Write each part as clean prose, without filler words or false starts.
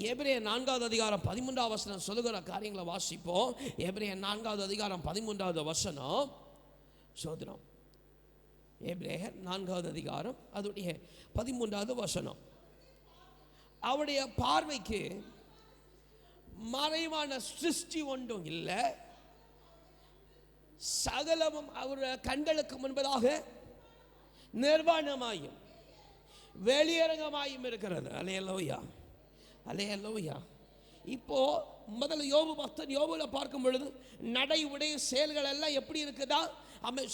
எபிரேயர் 4வது அதிகாரம் 13வது வசனம் சொல்லுகிற காரியங்களை வாசிப்போம். எபிரேயர் 4வது அதிகாரம் 13வது வசனம். சோதனம் எபிரேயர் 4வது அதிகாரம் அதோடைய 13வது வசனம். அவருடைய பார்வைக்கு மறைவான சிருஷ்டி ஒன்றும் இல்லை, சகலமும் அவருடைய கண்களுக்கு முன்பதாக நிர்வாணமாயும் வெளியரங்கமாயும் இருக்கிறது. அல்லேலூயா, அல்லேலூயா. இப்போ முதல்ல யோபு பக்தன் யோபுல பார்க்கும் பொழுது நடை உடைய செயல்கள் எல்லாம் எப்படி இருக்குதா?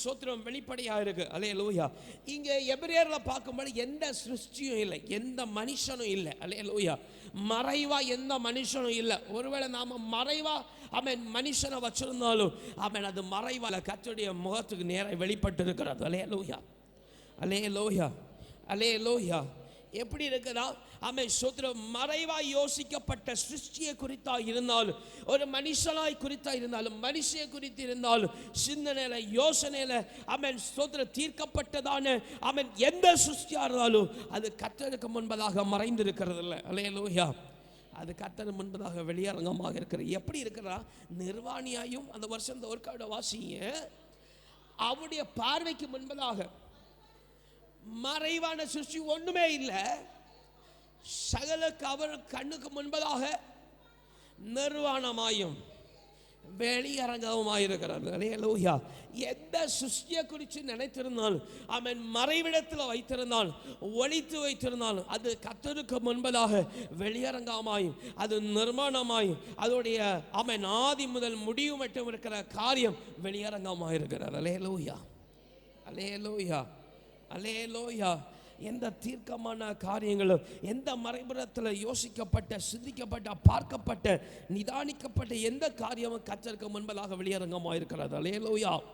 சோத்திரம் வெளிப்படையாக இருக்கு. அல்லேலூயா. இங்கே எபிரேயர்ல பார்க்கும்போது எந்த சிருஷ்டியும் இல்லை, எந்த மனுஷனும் இல்லை. அல்லேலூயா. மறைவா எந்த மனுஷனும் இல்லை. ஒருவேளை நாம மறைவா மனுஷனை வச்சிருந்தாலும் அது மறைவால கர்த்தருடைய முகத்துக்கு நேராக வெளிப்பட்டு இருக்கிறது. அல்லேலூயா, அல்லேலூயா, அல்லேலூயா. எப்படி இருக்குதா? சோத்திரம் மறைவாய் யோசிக்கப்பட்ட சிருஷ்டியை குறித்தா இருந்தாலும், ஒரு மனுஷனாய் குறித்தா இருந்தாலும், மனுஷியை குறித்து இருந்தாலும், சிந்தனையில யோசனையில சோத்திரம் தீர்க்கப்பட்டதான எந்த சிருஷ்டியா இருந்தாலும் அது கர்த்தருக்கு முன்பதாக மறைந்திருக்கிறது இல்லை. அல்லேலூயா. அது கர்த்தருக்கு முன்பதாக வெளியரங்கமாக இருக்கிறது. எப்படி இருக்கிறதா? நிர்வாணியாயும் அந்த வருஷம் இந்த ஒர்க்கோட வாசிங்க, அவருடைய பார்வைக்கு முன்பதாக மறைவான சிருஷ்டி ஒண்ணுமே இல்லை, சகலுக்கு அவர் கண்ணுக்கு முன்பதாக நிர்வாணமாயும் வெளியரங்கமாயிருக்கிறார். அல்லேலூயா. எந்த சிருஷ்டியை குறித்து நினைத்திருந்தாலும் மறைவிடத்தில் வைத்திருந்தாலும் ஒளித்து வைத்திருந்தாலும் அது கர்த்தருக்கு முன்பதாக வெளியரங்கமாயும் அது நிர்மாணமாயும் அதோடைய ஆதி முதல் முடிவு மட்டும் இருக்கிற காரியம் வெளியரங்கமாயிருக்கிறார். அல்லேலூயா, அல்லேலூயா, அல்லேலூயா. எந்த தீர்க்கமான காரியங்களும் எந்த மறைபுறத்தில் யோசிக்கப்பட்ட சிந்திக்கப்பட்ட பார்க்கப்பட்ட நிதானிக்கப்பட்ட எந்த காரியமும் கர்த்தருக்கு முன்பதாக வெளியரங்கமாக இருக்கிறது. அல்லேலூயா.